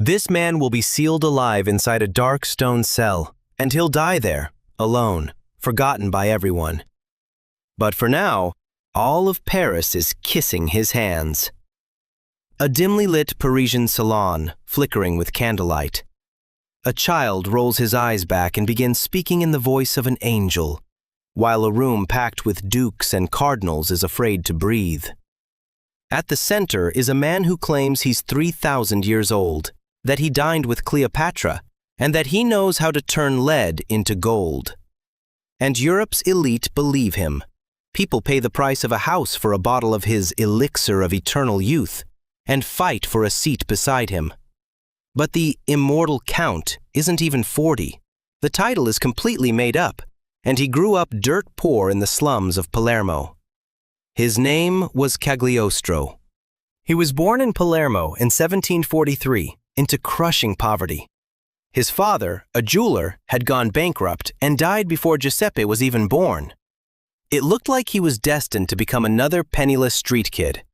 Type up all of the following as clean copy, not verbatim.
This man will be sealed alive inside a dark stone cell, and he'll die there, alone, forgotten by everyone. But for now, all of Paris is kissing his hands. A dimly lit Parisian salon, flickering with candlelight. A child rolls his eyes back and begins speaking in the voice of an angel, while a room packed with dukes and cardinals is afraid to breathe. At the center is a man who claims he's 3,000 years old, that he dined with Cleopatra, and that he knows how to turn lead into gold. And Europe's elite believe him. People pay the price of a house for a bottle of his elixir of eternal youth, and fight for a seat beside him. But the immortal count isn't even 40. The title is completely made up, and he grew up dirt poor in the slums of Palermo. His name was Cagliostro. He was born in Palermo in 1743 into crushing poverty. His father, a jeweler, had gone bankrupt and died before Giuseppe was even born. It looked like he was destined to become another penniless street kid.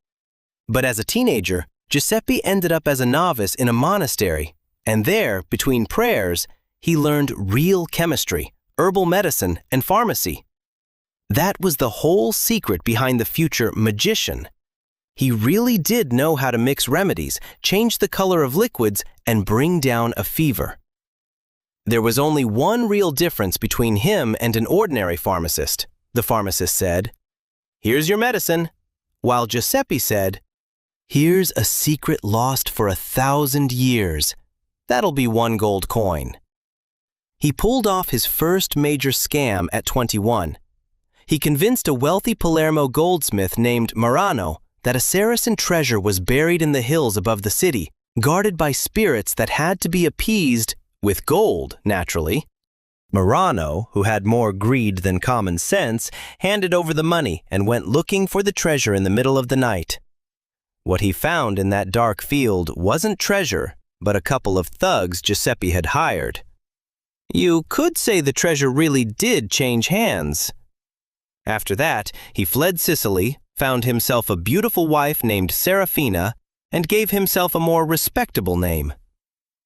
But as a teenager, Giuseppe ended up as a novice in a monastery, and there, between prayers, he learned real chemistry, herbal medicine, and pharmacy. That was the whole secret behind the future magician. He really did know how to mix remedies, change the color of liquids, and bring down a fever. There was only one real difference between him and an ordinary pharmacist. The pharmacist said, "Here's your medicine," while Giuseppe said, "Here's a secret lost for 1,000 years. That'll be 1 gold coin." He pulled off his first major scam at 21. He convinced a wealthy Palermo goldsmith named Marano that a Saracen treasure was buried in the hills above the city, guarded by spirits that had to be appeased with gold, naturally. Marano, who had more greed than common sense, handed over the money and went looking for the treasure in the middle of the night. What he found in that dark field wasn't treasure, but a couple of thugs Giuseppe had hired. You could say the treasure really did change hands. After that, he fled Sicily, found himself a beautiful wife named Serafina, and gave himself a more respectable name.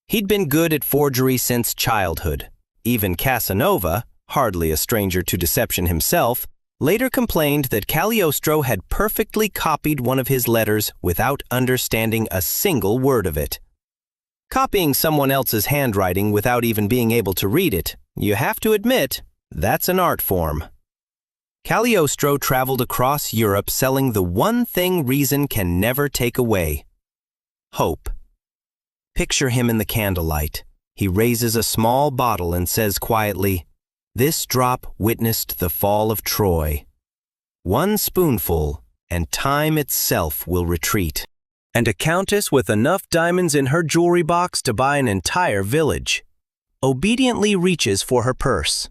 He'd been good at forgery since childhood. Even Casanova, hardly a stranger to deception himself, later complained that Cagliostro had perfectly copied one of his letters without understanding a single word of it. Copying someone else's handwriting without even being able to read it, you have to admit, that's an art form. Cagliostro traveled across Europe selling the one thing reason can never take away: hope. Picture him in the candlelight. He raises a small bottle and says quietly, "This drop witnessed the fall of Troy. 1 spoonful, and time itself will retreat." And a countess with enough diamonds in her jewelry box to buy an entire village obediently reaches for her purse.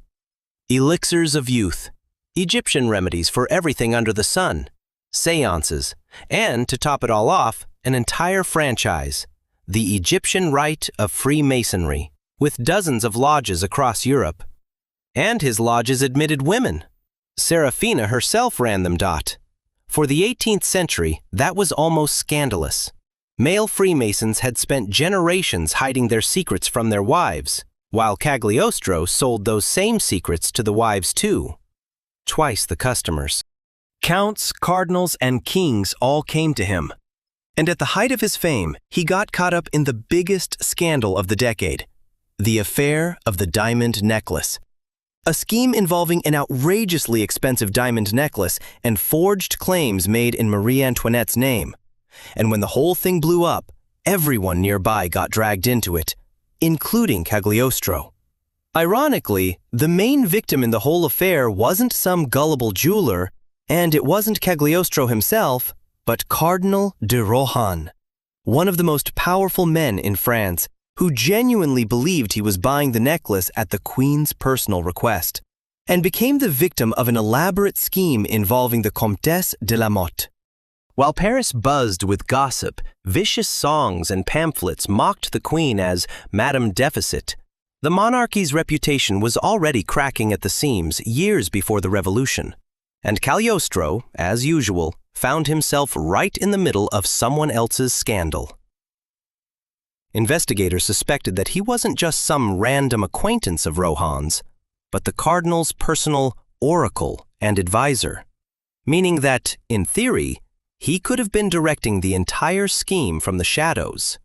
Elixirs of youth, Egyptian remedies for everything under the sun, seances, and, to top it all off, an entire franchise, the Egyptian Rite of Freemasonry, with dozens of lodges across Europe. And his lodges admitted women. Serafina herself ran them. For the 18th century, that was almost scandalous. Male Freemasons had spent generations hiding their secrets from their wives, while Cagliostro sold those same secrets to the wives too. Twice the customers. Counts, cardinals, and kings all came to him. And at the height of his fame, he got caught up in the biggest scandal of the decade, the affair of the diamond necklace. A scheme involving an outrageously expensive diamond necklace and forged claims made in Marie Antoinette's name. And when the whole thing blew up, everyone nearby got dragged into it, including Cagliostro. Ironically, the main victim in the whole affair wasn't some gullible jeweler, and it wasn't Cagliostro himself, but Cardinal de Rohan, one of the most powerful men in France, who genuinely believed he was buying the necklace at the Queen's personal request, and became the victim of an elaborate scheme involving the Comtesse de la Motte. While Paris buzzed with gossip, vicious songs and pamphlets mocked the Queen as Madame Deficit. The monarchy's reputation was already cracking at the seams years before the revolution, and Cagliostro, as usual, found himself right in the middle of someone else's scandal. Investigators suspected that he wasn't just some random acquaintance of Rohan's, but the cardinal's personal oracle and advisor, meaning that, in theory, he could have been directing the entire scheme from the shadows.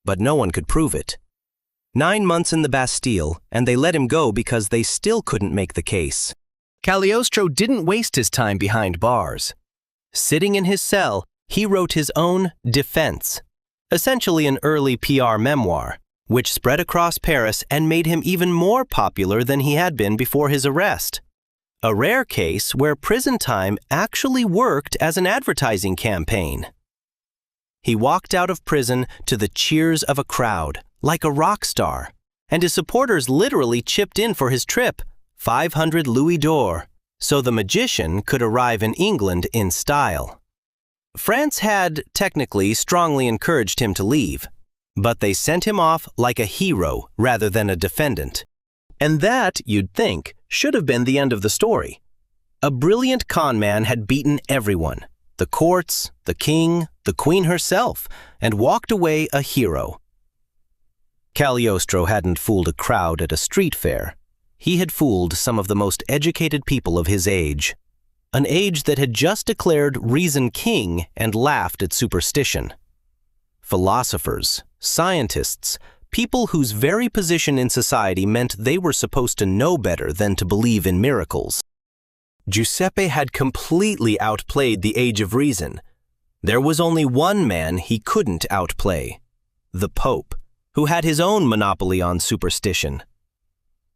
But no one could prove it. 9 months in the Bastille, and they let him go because they still couldn't make the case. Cagliostro didn't waste his time behind bars. Sitting in his cell, he wrote his own defense, essentially an early PR memoir, which spread across Paris and made him even more popular than he had been before his arrest. A rare case where prison time actually worked as an advertising campaign. He walked out of prison to the cheers of a crowd, like a rock star, and his supporters literally chipped in for his trip, 500 louis d'or, so the magician could arrive in England in style. France had, technically, strongly encouraged him to leave, but they sent him off like a hero rather than a defendant. And that, you'd think, should have been the end of the story. A brilliant con man had beaten everyone, the courts, the king, the queen herself, and walked away a hero. Cagliostro hadn't fooled a crowd at a street fair. He had fooled some of the most educated people of his age, an age that had just declared reason king and laughed at superstition. Philosophers, scientists, people whose very position in society meant they were supposed to know better than to believe in miracles. Giuseppe had completely outplayed the age of reason. There was only one man he couldn't outplay, the Pope, who had his own monopoly on superstition.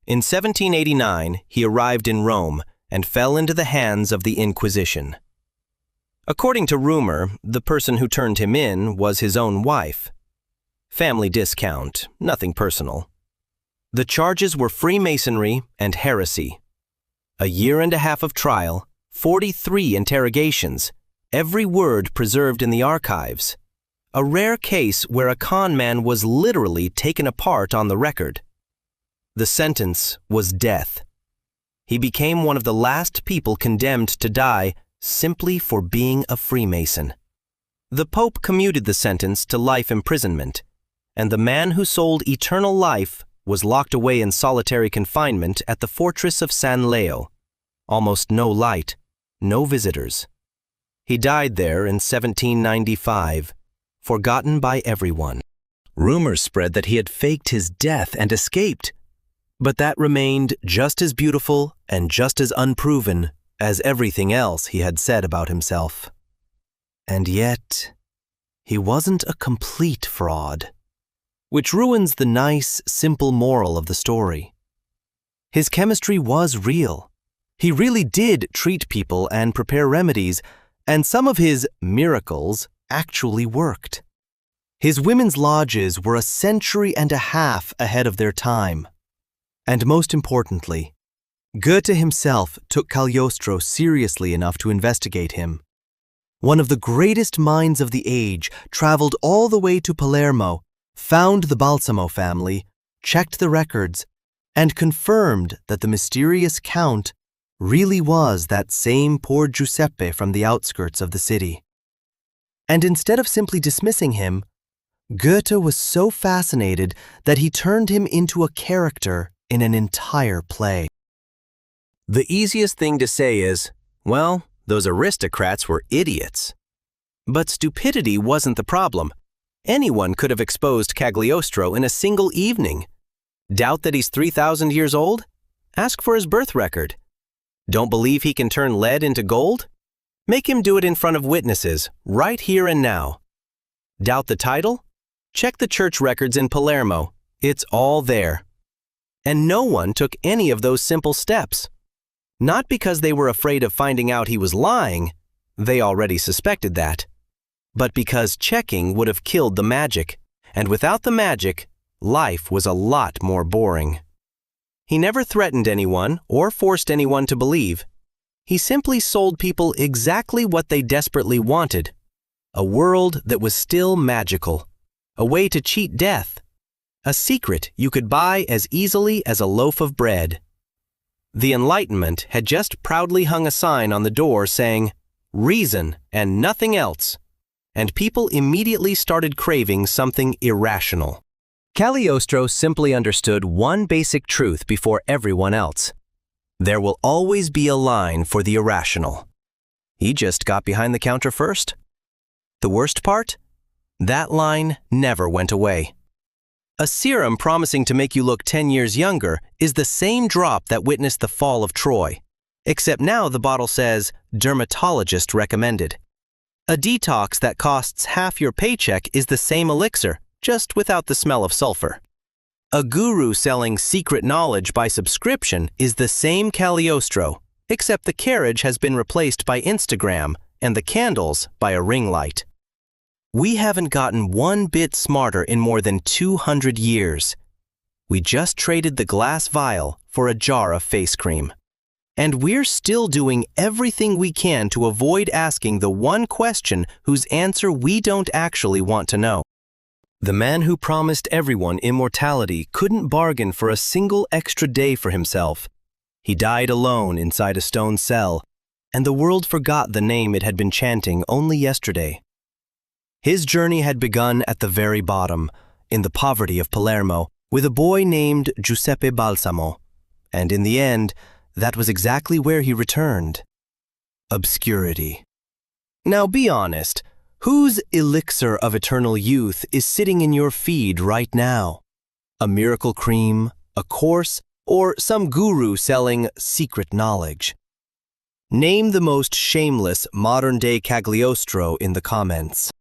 In 1789, he arrived in Rome and fell into the hands of the Inquisition. According to rumor, the person who turned him in was his own wife. Family discount, nothing personal. The charges were Freemasonry and heresy. A year and a half of trial, 43 interrogations, every word preserved in the archives. A rare case where a con man was literally taken apart on the record. The sentence was death. He became one of the last people condemned to die simply for being a Freemason. The Pope commuted the sentence to life imprisonment, and the man who sold eternal life was locked away in solitary confinement at the fortress of San Leo. Almost no light, no visitors. He died there in 1795, forgotten by everyone. Rumors spread that he had faked his death and escaped, but that remained just as beautiful and just as unproven as everything else he had said about himself. And yet, he wasn't a complete fraud, which ruins the nice, simple moral of the story. His chemistry was real. He really did treat people and prepare remedies, and some of his miracles actually worked. His women's lodges were a century and a half ahead of their time. And most importantly, Goethe himself took Cagliostro seriously enough to investigate him. One of the greatest minds of the age traveled all the way to Palermo, found the Balsamo family, checked the records, and confirmed that the mysterious Count really was that same poor Giuseppe from the outskirts of the city. And instead of simply dismissing him, Goethe was so fascinated that he turned him into a character in an entire play. The easiest thing to say is, well, those aristocrats were idiots. But stupidity wasn't the problem. Anyone could have exposed Cagliostro in a single evening. Doubt that he's 3,000 years old? Ask for his birth record. Don't believe he can turn lead into gold? Make him do it in front of witnesses, right here and now. Doubt the title? Check the church records in Palermo. It's all there. And no one took any of those simple steps. Not because they were afraid of finding out he was lying, they already suspected that, but because checking would have killed the magic, and without the magic, life was a lot more boring. He never threatened anyone or forced anyone to believe. He simply sold people exactly what they desperately wanted, a world that was still magical, a way to cheat death, a secret you could buy as easily as a loaf of bread. The Enlightenment had just proudly hung a sign on the door saying, "Reason and nothing else." and people immediately started craving something irrational. Cagliostro simply understood one basic truth before everyone else. There will always be a line for the irrational. He just got behind the counter first. The worst part? That line never went away. A serum promising to make you look 10 years younger is the same drop that witnessed the fall of Troy, except now the bottle says, dermatologist recommended. A detox that costs half your paycheck is the same elixir, just without the smell of sulfur. A guru selling secret knowledge by subscription is the same Cagliostro, except the carriage has been replaced by Instagram and the candles by a ring light. We haven't gotten one bit smarter in more than 200 years. We just traded the glass vial for a jar of face cream. And we're still doing everything we can to avoid asking the one question whose answer we don't actually want to know. The man who promised everyone immortality couldn't bargain for a single extra day for himself. He died alone inside a stone cell, and the world forgot the name it had been chanting only yesterday. His journey had begun at the very bottom, in the poverty of Palermo, with a boy named Giuseppe Balsamo, and in the end, that was exactly where he returned. Obscurity. Now be honest. Whose elixir of eternal youth is sitting in your feed right now? A miracle cream, a course, or some guru selling secret knowledge? Name the most shameless modern-day Cagliostro in the comments.